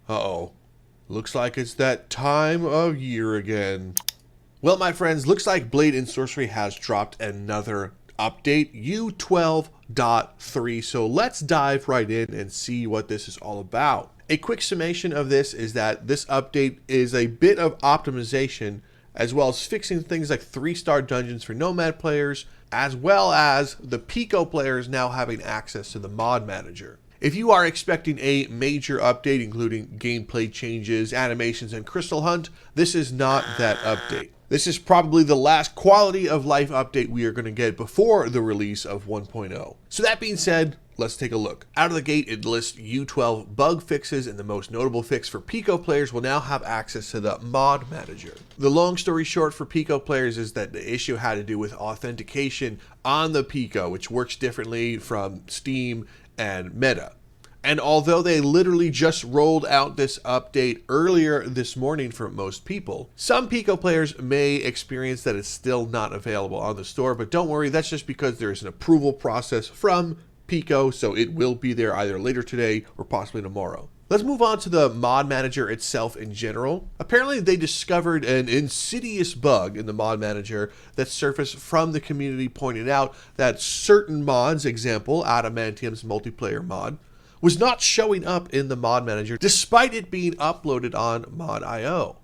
Uh-oh. Looks like it's that time of year again. Well, my friends, looks like Blade and Sorcery has dropped another update, U12.3. So let's dive right in and see what this is all about. A quick summation of this is that this update is a bit of optimization, as well as fixing things like 3-star dungeons for Nomad players, as well as the Pico players now having access to the mod manager. If you are expecting a major update, including gameplay changes, animations, and Crystal Hunt, this is not that update. This is probably the last quality of life update we are going to get before the release of 1.0. So that being said, let's take a look. Out of the gate, it lists U12 bug fixes, and the most notable fix for Pico players will now have access to the mod manager. The long story short for Pico players is that the issue had to do with authentication on the Pico, which works differently from Steam and Meta. And although they literally just rolled out this update earlier this morning for most people, some Pico players may experience that it's still not available on the store, but don't worry, that's just because there's an approval process from Pico, so it will be there either later today or possibly tomorrow. Let's move on to the mod manager itself in general. Apparently they discovered an insidious bug in the mod manager that surfaced from the community, pointing out that certain mods, example Adamantium's multiplayer mod, was not showing up in the mod manager despite it being uploaded on mod.io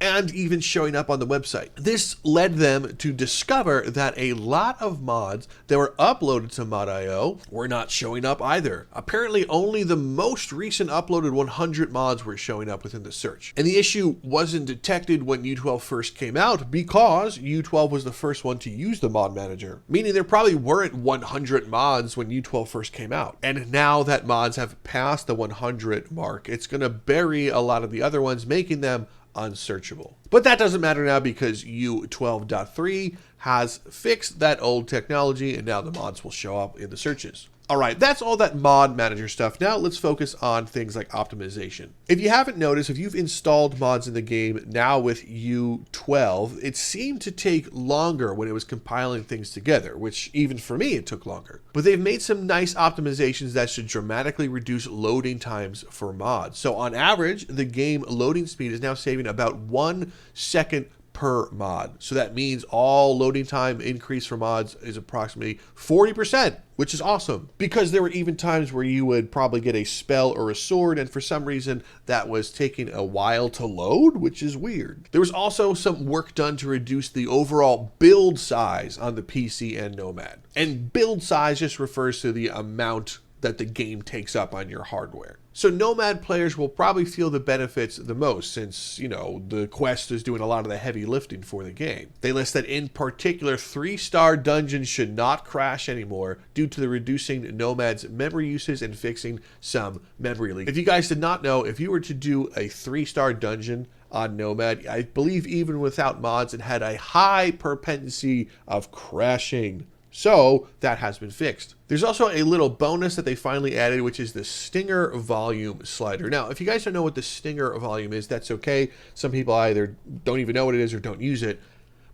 and even showing up on the website. This led them to discover that a lot of mods that were uploaded to mod.io were not showing up either. Apparently only the most recent uploaded 100 mods were showing up within the search. And the issue wasn't detected when U12 first came out because U12 was the first one to use the mod manager, meaning there probably weren't 100 mods when U12 first came out. And now that mods have passed the 100 mark, it's going to bury a lot of the other ones, making them unsearchable. But that doesn't matter now because U12.3 has fixed that old technology, and now the mods will show up in the searches. Alright, that's all that mod manager stuff. Now let's focus on things like optimization. If you haven't noticed, if you've installed mods in the game now with U12, it seemed to take longer when it was compiling things together, which even for me it took longer. But they've made some nice optimizations that should dramatically reduce loading times for mods. So on average, the game loading speed is now saving about 1 second per mod. So that means all loading time increase for mods is approximately 40%, which is awesome, because there were even times where you would probably get a spell or a sword, and for some reason that was taking a while to load, which is weird. There was also some work done to reduce the overall build size on the PC and Nomad. And build size just refers to the amount that the game takes up on your hardware. So Nomad players will probably feel the benefits the most since, the quest is doing a lot of the heavy lifting for the game. They list that in particular, 3-star dungeons should not crash anymore due to the reducing Nomad's memory uses and fixing some memory leaks. If you guys did not know, if you were to do a 3-star dungeon on Nomad, I believe even without mods, it had a high propensity of crashing. So that has been fixed. There's also a little bonus that they finally added, which is the Stinger volume slider. Now, if you guys don't know what the Stinger volume is, that's okay. Some people either don't even know what it is or don't use it.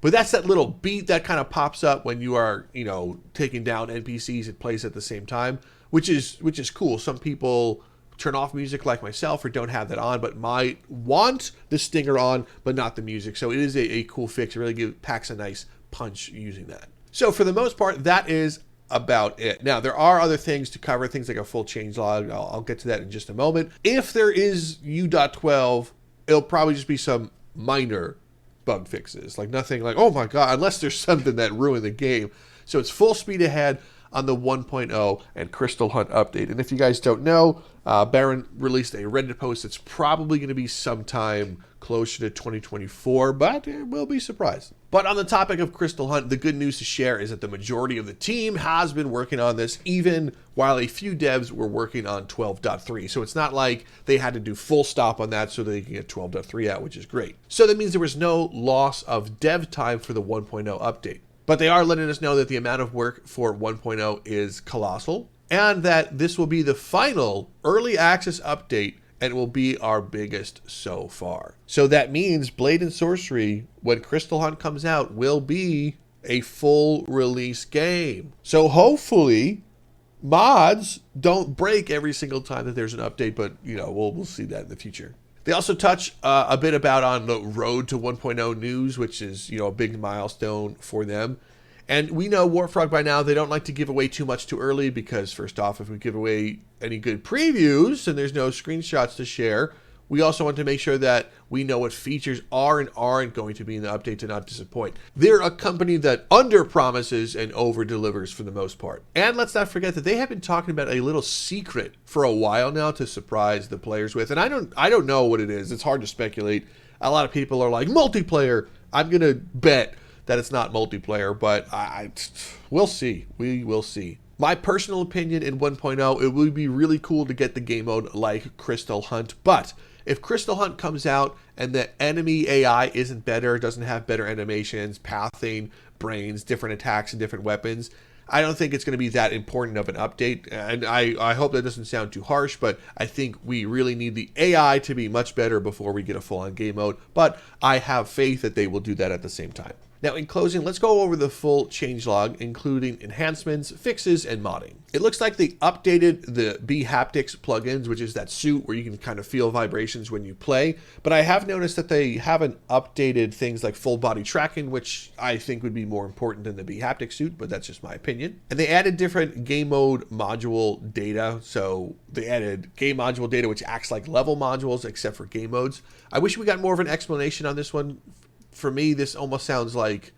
But that's that little beat that kind of pops up when you are, taking down NPCs. It plays at the same time, which is cool. Some people turn off music like myself or don't have that on, but might want the Stinger on, but not the music. So it is a cool fix. It really packs a nice punch using that. So for the most part, that is about it. Now, there are other things to cover, things like a full changelog. I'll get to that in just a moment. If there is U.12, it'll probably just be some minor bug fixes, like nothing like, oh my God, unless there's something that ruined the game. So it's full speed ahead on the 1.0 and Crystal Hunt update. And if you guys don't know, Baron released a Reddit post that's probably going to be sometime closer to 2024, but we'll be surprised. But on the topic of Crystal Hunt, the good news to share is that the majority of the team has been working on this, even while a few devs were working on 12.3. So it's not like they had to do full stop on that so they can get 12.3 out, which is great. So that means there was no loss of dev time for the 1.0 update. But they are letting us know that the amount of work for 1.0 is colossal, and that this will be the final early access update and will be our biggest so far. So that means Blade and Sorcery, when Crystal Hunt comes out, will be a full release game. So hopefully mods don't break every single time that there's an update, but you know, we'll see that in the future. They also touch a bit about on the road to 1.0 news, which is, you know, a big milestone for them. And we know Warfrog by now, they don't like to give away too much too early because first off, if we give away any good previews and there's no screenshots to share, we also want to make sure that we know what features are and aren't going to be in the update to not disappoint. They're a company that under promises and over delivers for the most part. And let's not forget that they have been talking about a little secret for a while now to surprise the players with. And I don't know what it is. It's hard to speculate. A lot of people are like, multiplayer. I'm going to bet that it's not multiplayer, but we'll see. We will see. My personal opinion in 1.0, it would be really cool to get the game mode like Crystal Hunt, but if Crystal Hunt comes out and the enemy AI isn't better, doesn't have better animations, pathing, brains, different attacks, and different weapons, I don't think it's going to be that important of an update. And I hope that doesn't sound too harsh, but I think we really need the AI to be much better before we get a full-on game mode. But I have faith that they will do that at the same time. Now, in closing, let's go over the full changelog, including enhancements, fixes, and modding. It looks like they updated the B Haptics plugins, which is that suit where you can kind of feel vibrations when you play. But I have noticed that they haven't updated things like full body tracking, which I think would be more important than the B Haptics suit, but that's just my opinion. And they added different game mode module data. So they added game module data, which acts like level modules, except for game modes. I wish we got more of an explanation on this one. For me, this almost sounds like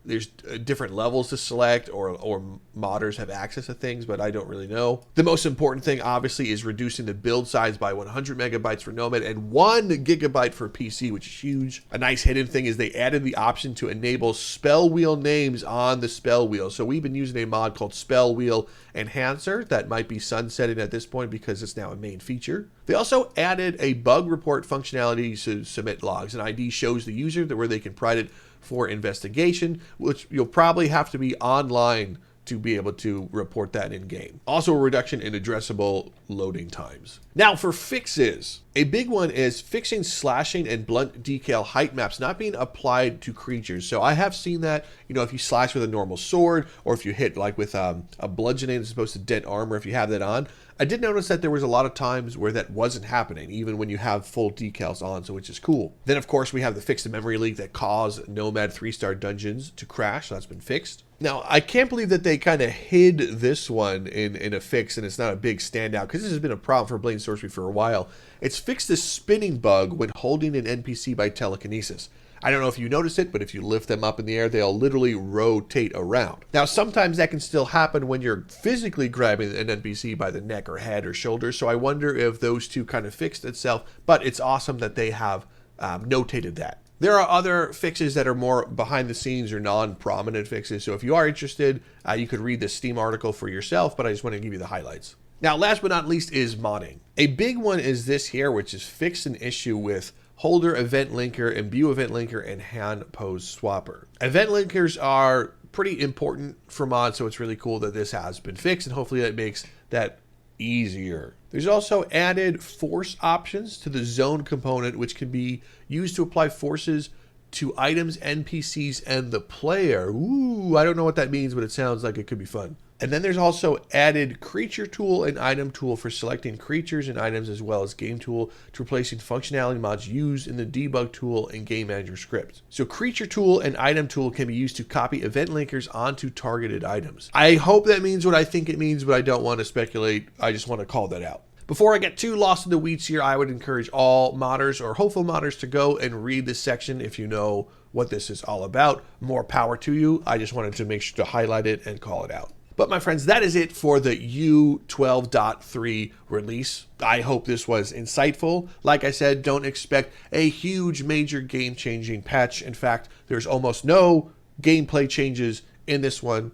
there's different levels to select or modders have access to things, but I don't really know. The most important thing, obviously, is reducing the build size by 100 megabytes for Nomad and 1 gigabyte for PC, which is huge. A nice hidden thing is they added the option to enable spell wheel names on the spell wheel. So we've been using a mod called Spell Wheel Enhancer that might be sunsetting at this point because it's now a main feature. They also added a bug report functionality to submit logs. An ID shows the user where they can provide it for investigation, which you'll probably have to be online to be able to report that in game. Also a reduction in addressable loading times. Now for fixes, a big one is fixing slashing and blunt decal height maps not being applied to creatures. So I have seen that, you know, if you slash with a normal sword or if you hit like with a bludgeoning that's supposed to dent armor, if you have that on, I did notice that there was a lot of times where that wasn't happening, even when you have full decals on, so which is cool. Then of course we have the fix the memory leak that caused Nomad 3-star dungeons to crash, so that's been fixed. Now, I can't believe that they kind of hid this one in a fix and it's not a big standout because this has been a problem for Blade Sorcery for a while. It's fixed this spinning bug when holding an NPC by telekinesis. I don't know if you noticed it, but if you lift them up in the air, they'll literally rotate around. Now, sometimes that can still happen when you're physically grabbing an NPC by the neck or head or shoulder, so I wonder if those two kind of fixed itself, but it's awesome that they have notated that. There are other fixes that are more behind the scenes or non-prominent fixes, so if you are interested, you could read the Steam article for yourself, but I just want to give you the highlights. Now, last but not least is modding. A big one is this here, which is fix an issue with holder event linker, imbue event linker, and hand pose swapper. Event linkers are pretty important for mods, so it's really cool that this has been fixed, and hopefully that makes that easier. There's also added force options to the zone component, which can be used to apply forces to items, NPCs, and the player. Ooh, I don't know what that means, but it sounds like it could be fun. And then there's also added creature tool and item tool for selecting creatures and items, as well as game tool to replacing functionality mods used in the debug tool and game manager scripts. So creature tool and item tool can be used to copy event linkers onto targeted items. I hope that means what I think it means, but I don't want to speculate. I just want to call that out. Before I get too lost in the weeds here, I would encourage all modders or hopeful modders to go and read this section if you know what this is all about. More power to you. I just wanted to make sure to highlight it and call it out. But my friends, that is it for the U12.3 release. I hope this was insightful. Like I said, don't expect a huge major game-changing patch. In fact, there's almost no gameplay changes in this one.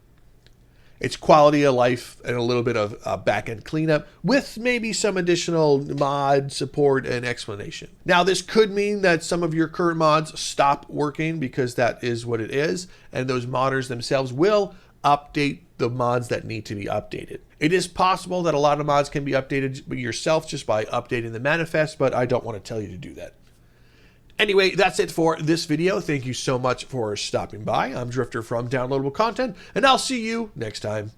It's quality of life and a little bit of back-end cleanup with maybe some additional mod support and explanation. Now, this could mean that some of your current mods stop working because that is what it is, and those modders themselves will update the mods that need to be updated. It is possible that a lot of mods can be updated yourself just by updating the manifest, but I don't want to tell you to do that. Anyway, that's it for this video. Thank you so much for stopping by. I'm Drifter from Downloadable Content, and I'll see you next time.